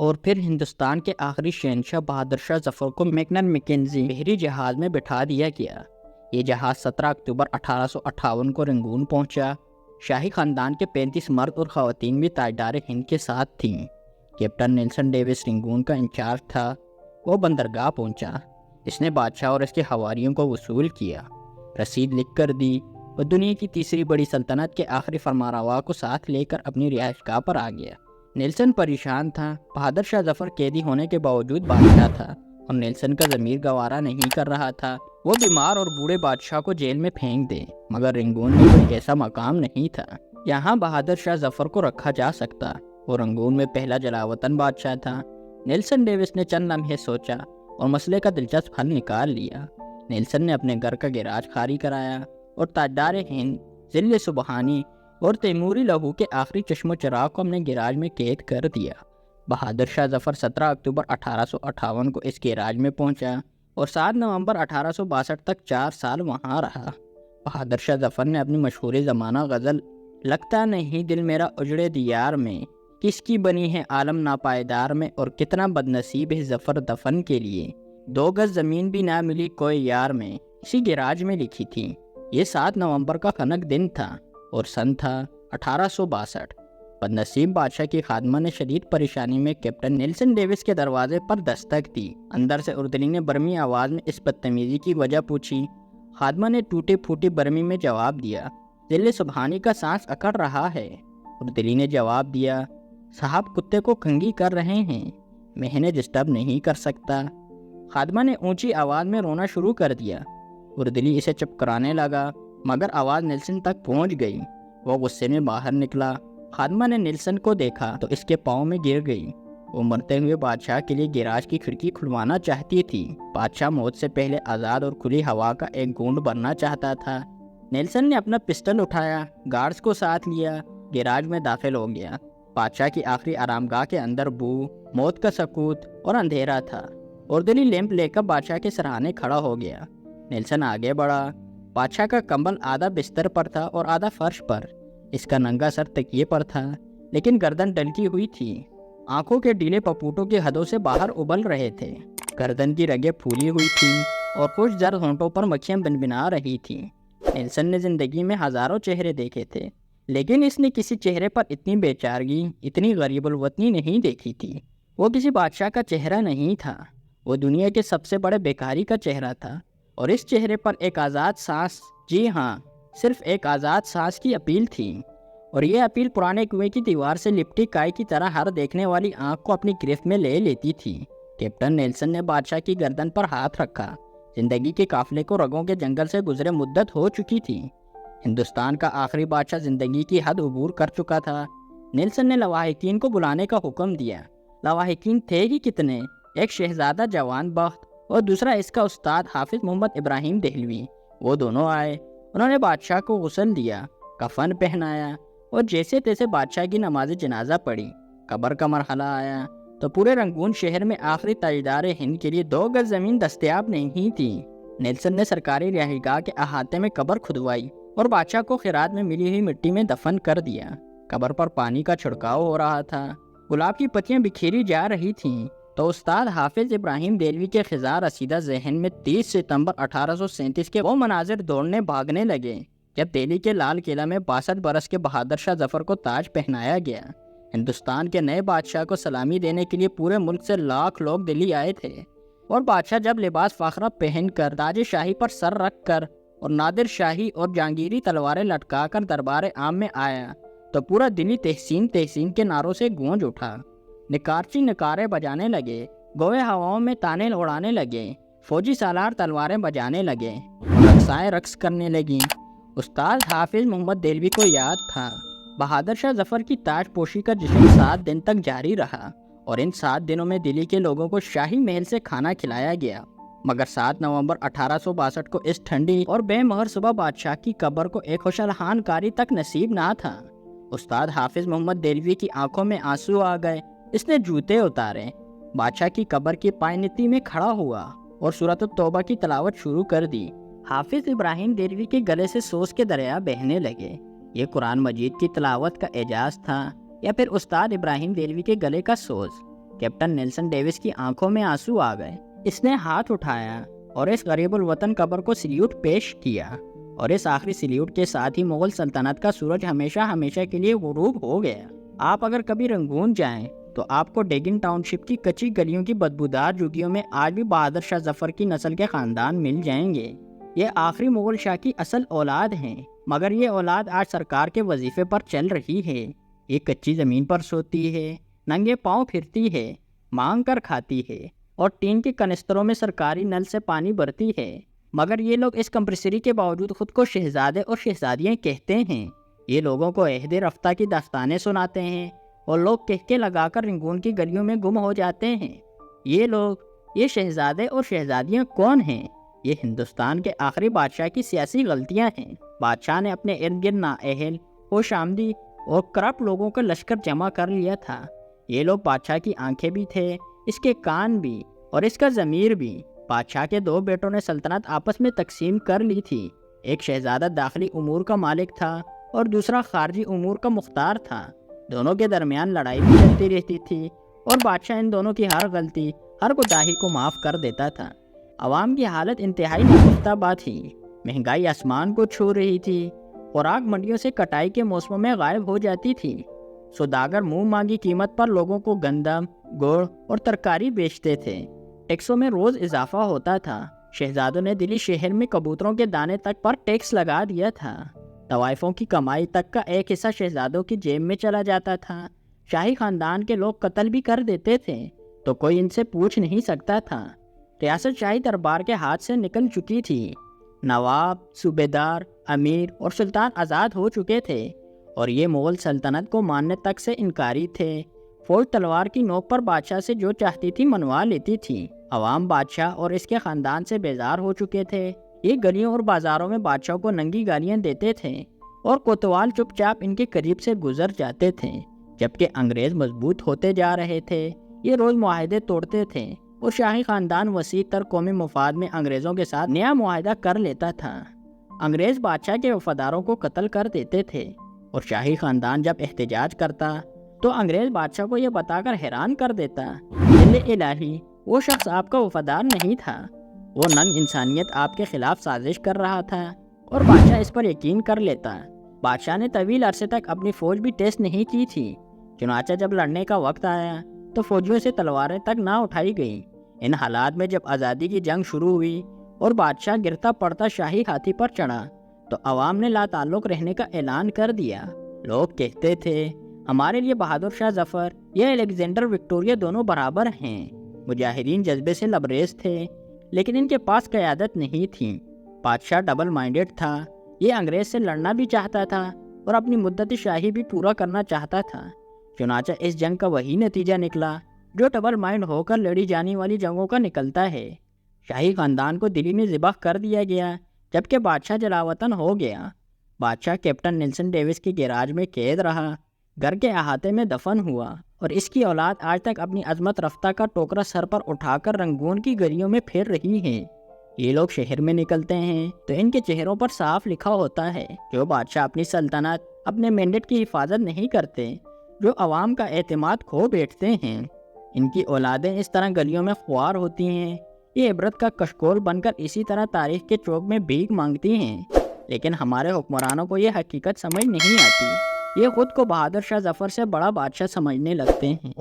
اور پھر ہندوستان کے آخری شہنشاہ بہادر شاہ ظفر کو میگنم میکنزی بحری جہاز میں بٹھا دیا گیا۔ یہ جہاز 17 اکتوبر 1858 کو رنگون پہنچا۔ شاہی خاندان کے 35 مرد اور خواتین بھی تاجدار ہند کے ساتھ تھیں۔ کیپٹن نیلسن ڈیوس رنگون کا انچارج تھا۔ وہ بندرگاہ پہنچا۔ اس نے بادشاہ اور اس کے حواریوں کو وصول کیا، رسید لکھ کر دی اور دنیا کی تیسری بڑی سلطنت کے آخری فرمانروا کو ساتھ لے کر اپنی رہائش گاہ پر آ گیا۔ نیلسن پریشان تھا۔ بہادر شاہ ظفر قیدی ہونے کے باوجود بادشاہ تھا اور نیلسن کا ضمیر گوارا نہیں کر رہا تھا وہ بیمار اور بوڑھے بادشاہ کو جیل میں پھینک دے، مگر رنگون میں کوئی ایسا مقام نہیں تھا یہاں بہادر شاہ ظفر کو رکھا جا سکتا۔ وہ رنگون میں پہلا جلاوطن بادشاہ تھا۔ نیلسن ڈیوس نے چند لمحے سوچا اور مسئلے کا دلچسپ حل نکال لیا۔ نیلسن نے اپنے گھر کا گیراج خالی کرایا اور تاجدار ہند ذل سبحانی اور تیموری لہو کے آخری چشم و چراغ کو اپنے گیراج میں قید کر دیا۔ بہادر شاہ ظفر 17 اکتوبر 1858 کو اس گیراج میں پہنچا اور 7 نومبر 1862 تک 4 سال وہاں رہا۔ بہادر شاہ ظفر نے اپنی مشہور زمانہ غزل لگتا نہیں دل میرا اجڑے دیار میں، کس کی بنی ہے عالم ناپائیدار میں، اور کتنا بد نصیب ہے ظفر دفن کے لیے، 2 گز زمین بھی نہ ملی کوئی یار میں، اسی گیراج میں لکھی تھی۔ یہ 7 نومبر کا خنک دن تھا اور سن تھا 1862۔ بد نصیب بادشاہ کی خادمہ نے شدید پریشانی میں کیپٹن نیلسن ڈیوس کے دروازے پر دستک دی۔ اندر سے اردلی نے برمی آواز میں اس بدتمیزی کی وجہ پوچھی۔ خادمہ نے ٹوٹی پھوٹی برمی میں جواب دیا، ذل سبحانی کا سانس اکڑ رہا ہے۔ اردلی نے جواب دیا، صاحب کتے کو کنگھی کر رہے ہیں، میں انہیں ڈسٹرب نہیں کر سکتا۔ خادمہ نے اونچی آواز میں رونا شروع کر دیا۔ اردلی اسے چپ کرانے لگا، مگر آواز نیلسن تک پہنچ گئی۔ وہ غصے میں باہر نکلا۔ خادمہ نے نیلسن کو دیکھا تو اس کے پاؤں میں گر گئی۔ وہ مرتے ہوئے بادشاہ کے لیے گیراج کی کھڑکی کھلوانا چاہتی تھی۔ بادشاہ موت سے پہلے آزاد اور کھلی ہوا کا ایک گونڈ بننا چاہتا تھا۔ نیلسن نے اپنا پسٹل اٹھایا، گارڈز کو ساتھ لیا، گیراج میں داخل ہو گیا۔ بادشاہ کی آخری آرام گاہ کے اندر بو، موت کا سکوت اور اندھیرا تھا۔ اردلی لیمپ لے کر بادشاہ کے سرہانے کھڑا ہو گیا۔ نیلسن آگے بڑھا۔ بادشاہ کا کمبل آدھا بستر پر تھا اور آدھا فرش پر۔ اس کا ننگا سر تکیے پر تھا، لیکن گردن ڈلکی ہوئی تھی۔ آنکھوں کے ڈیلے پپوٹوں کی حدوں سے باہر ابل رہے تھے۔ گردن کی رگیں پھولی ہوئی تھیں اور خوش زرد ہونٹوں پر مکھیاں بنبنا رہی تھیں۔ نیلسن نے زندگی میں ہزاروں چہرے دیکھے تھے، لیکن اس نے کسی چہرے پر اتنی بے چارگی، اتنی غریب الوطنی نہیں دیکھی تھی۔ وہ کسی بادشاہ کا چہرہ نہیں تھا، وہ دنیا کے سب سے بڑے بیکاری کا چہرہ تھا، اور اس چہرے پر ایک آزاد سانس، جی ہاں، صرف ایک آزاد سانس کی اپیل تھی، اور یہ اپیل پرانے کنویں کی دیوار سے لپٹی کائی کی طرح ہر دیکھنے والی آنکھ کو اپنی گرفت میں لے لیتی تھی۔ کیپٹن نیلسن نے بادشاہ کی گردن پر ہاتھ رکھا۔ زندگی کے قافلے کو رگوں کے جنگل سے گزرے مدت ہو چکی تھی۔ ہندوستان کا آخری بادشاہ زندگی کی حد عبور کر چکا تھا۔ نیلسن نے لواحقین کو بلانے کا حکم دیا۔ لواحقین تھے ہی کتنے، ایک شہزادہ جوان بخت اور دوسرا اس کا استاد حافظ محمد ابراہیم دہلوی۔ وہ دونوں آئے۔ انہوں نے بادشاہ کو غسل دیا، کفن پہنایا اور جیسے تیسے بادشاہ کی نماز جنازہ پڑھی۔ قبر کا مرحلہ آیا تو پورے رنگون شہر میں آخری تاجدار ہند کے لیے 2 گز زمین دستیاب نہیں تھی۔ نیلسن نے سرکاری رہائش گاہ کے احاطے میں قبر کھدوائی اور بادشاہ کو خیرات میں ملی ہوئی مٹی میں دفن کر دیا۔ قبر پر پانی کا چھڑکاؤ ہو رہا تھا، گلاب کی پتیاں بکھیری جا رہی تھیں، تو استاد حافظ ابراہیم دہلوی کے خزاں رسیدہ ذہن میں 30 ستمبر 1837 کے وہ مناظر دوڑنے بھاگنے لگے جب دہلی کے لال قلعہ میں 62 برس کے بہادر شاہ ظفر کو تاج پہنایا گیا۔ ہندوستان کے نئے بادشاہ کو سلامی دینے کے لیے پورے ملک سے لاکھ لوگ دلی آئے تھے، اور بادشاہ جب لباس فاخرہ پہن کر، تاج شاہی پر سر رکھ کر اور نادر شاہی اور جہانگیری تلواریں لٹکا کر دربار عام میں آیا تو پورا دلی تحسین تحسین کے نعروں سے گونج اٹھا۔ نکارچی نکارے بجانے لگے، گوئے ہواؤں میں تانے اڑانے لگے، فوجی سالار تلواریں بجانے لگے، رقصائیں رقص کرنے لگیں۔ استاد حافظ محمد دہلوی کو یاد تھا، بہادر شاہ ظفر کی تاج پوشی کا جشن 7 دن تک جاری رہا، اور ان 7 دنوں میں دلی کے لوگوں کو شاہی محل سے کھانا کھلایا گیا۔ مگر 7 نومبر 1862 کو اس ٹھنڈی اور بے مہر صبح بادشاہ کی قبر کو ایک خوشالحان کاری تک نصیب نہ تھا۔ استاد حافظ محمد دہلوی کی آنکھوں میں آنسو آ گئے۔ اس نے جوتے اتارے، بادشاہ کی قبر کی پائنتی میں کھڑا ہوا اور سورۃ التوبہ کی تلاوت شروع کر دی۔ حافظ ابراہیم دہلوی کے گلے سے سوز کے دریا بہنے لگے۔ یہ قرآن مجید کی تلاوت کا اعجاز تھا یا پھر استاد ابراہیم دہلوی کے گلے کا سوز؟ کیپٹن نیلسن ڈیوس کی آنکھوں میں آنسو آ گئے۔ اس نے ہاتھ اٹھایا اور اس غریب الوطن قبر کو سلیوٹ پیش کیا، اور اس آخری سلیوٹ کے ساتھ ہی مغل سلطنت کا سورج ہمیشہ ہمیشہ کے لیے غروب ہو گیا۔ آپ اگر کبھی رنگون جائیں تو آپ کو ڈیگن ٹاؤن شپ کی کچی گلیوں کی بدبودار جھگیوں میں آج بھی بہادر شاہ ظفر کی نسل کے خاندان مل جائیں گے۔ یہ آخری مغل شاہ کی اصل اولاد ہیں، مگر یہ اولاد آج سرکار کے وظیفے پر چل رہی ہے۔ یہ کچی زمین پر سوتی ہے، ننگے پاؤں پھرتی ہے، مانگ کر کھاتی ہے، اور ٹین کے کنستروں میں سرکاری نل سے پانی بھرتی ہے، مگر یہ لوگ اس کمپریسری کے باوجود خود کو شہزادے اور شہزادیاں کہتے ہیں۔ یہ لوگوں کو عہد رفتہ کی داستانیں سناتے ہیں، اور لوگ کہکے لگا کر رنگون کی گلیوں میں گم ہو جاتے ہیں۔ یہ لوگ، یہ شہزادے اور شہزادیاں کون ہیں؟ یہ ہندوستان کے آخری بادشاہ کی سیاسی غلطیاں ہیں۔ بادشاہ نے اپنے ارد گرد نااہل، ہوش آمدی اور کرپٹ لوگوں کا لشکر جمع کر لیا تھا۔ یہ لوگ بادشاہ کی آنکھیں بھی تھے، اس کے کان بھی، اور اس کا ضمیر بھی۔ بادشاہ کے دو بیٹوں نے سلطنت آپس میں تقسیم کر لی تھی۔ ایک شہزادہ داخلی امور کا مالک تھا اور دوسرا خارجی امور کا مختار تھا۔ دونوں کے درمیان لڑائی بھی چلتی رہتی تھی، اور بادشاہ ان دونوں کی ہر غلطی، ہر کوتاہی کو معاف کر دیتا تھا۔ عوام کی حالت انتہائی ناگفتہ تھی۔ مہنگائی آسمان کو چھو رہی تھی، خوراک منڈیوں سے کٹائی کے موسموں میں غائب ہو جاتی تھی۔ سوداگر منہ مانگی قیمت پر لوگوں کو گندم، گڑ اور ترکاری بیچتے تھے۔ ٹیکسوں میں روز اضافہ ہوتا تھا۔ شہزادوں نے دلی شہر میں کبوتروں کے دانے تک پر ٹیکس لگا دیا تھا۔ طوائفوں کی کمائی تک کا ایک حصہ شہزادوں کی جیب میں چلا جاتا تھا۔ شاہی خاندان کے لوگ قتل بھی کر دیتے تھے تو کوئی ان سے پوچھ نہیں سکتا تھا۔ ریاست شاہی دربار کے ہاتھ سے نکل چکی تھی۔ نواب، صوبیدار، امیر اور سلطان آزاد ہو چکے تھے، اور یہ مغل سلطنت کو ماننے تک سے انکاری تھے۔ فوج تلوار کی نوک پر بادشاہ سے جو چاہتی تھی منوا لیتی تھی۔ عوام بادشاہ اور اس کے خاندان سے بیزار ہو چکے تھے۔ یہ گلیوں اور بازاروں میں بادشاہ کو ننگی گالیاں دیتے تھے، اور کوتوال چپ چاپ ان کے قریب سے گزر جاتے تھے۔ جبکہ انگریز مضبوط ہوتے جا رہے تھے، یہ روز معاہدے توڑتے تھے، اور شاہی خاندان وسیع تر قومی مفاد میں انگریزوں کے ساتھ نیا معاہدہ کر لیتا تھا۔ انگریز بادشاہ کے وفاداروں کو قتل کر دیتے تھے، اور شاہی خاندان جب احتجاج کرتا تو انگریز بادشاہ کو یہ بتا کر حیران کر دیتا، الہی، وہ شخص آپ کا وفادار نہیں تھا، وہ ننگ انسانیت آپ کے خلاف سازش کر رہا تھا، اور بادشاہ اس پر یقین کر لیتا۔ بادشاہ نے طویل عرصے تک اپنی فوج بھی ٹیسٹ نہیں کی تھی، چنانچہ جب لڑنے کا وقت آیا تو فوجیوں سے تلواریں تک نہ اٹھائی گئیں۔ ان حالات میں جب آزادی کی جنگ شروع ہوئی اور بادشاہ گرتا پڑتا شاہی ہاتھی پر چڑھا تو عوام نے لا تعلق رہنے کا اعلان کر دیا۔ لوگ کہتے تھے، ہمارے لیے بہادر شاہ ظفر یا الیگزینڈر وکٹوریہ دونوں برابر ہیں۔ مجاہدین جذبے سے لبریز تھے، لیکن ان کے پاس قیادت نہیں تھی۔ بادشاہ ڈبل مائنڈڈ تھا، یہ انگریز سے لڑنا بھی چاہتا تھا اور اپنی مدت شاہی بھی پورا کرنا چاہتا تھا۔ چنانچہ اس جنگ کا وہی نتیجہ نکلا جو ڈبل مائنڈ ہو کر لڑی جانے والی جنگوں کا نکلتا ہے۔ شاہی خاندان کو دلی میں ذبح کر دیا گیا، جبکہ بادشاہ جلاوطن ہو گیا۔ بادشاہ کیپٹن نیلسن ڈیوس کی گیراج میں قید رہا، گھر کے احاطے میں دفن ہوا، اور اس کی اولاد آج تک اپنی عظمت رفتہ کا ٹوکرا سر پر اٹھا کر رنگون کی گلیوں میں پھر رہی ہے۔ یہ لوگ شہر میں نکلتے ہیں تو ان کے چہروں پر صاف لکھا ہوتا ہے جو بادشاہ اپنی سلطنت، اپنے مینڈیٹ کی حفاظت نہیں کرتے، جو عوام کا اعتماد کھو بیٹھتے ہیں۔ ان کی اولادیں اس طرح گلیوں میں خوار ہوتی ہیں، یہ عبرت کا کشکول بن کر اسی طرح تاریخ کے چوک میں بھیک مانگتی ہیں۔ لیکن ہمارے حکمرانوں کو یہ حقیقت سمجھ نہیں آتی، یہ خود کو بہادر شاہ ظفر سے بڑا بادشاہ سمجھنے لگتے ہیں۔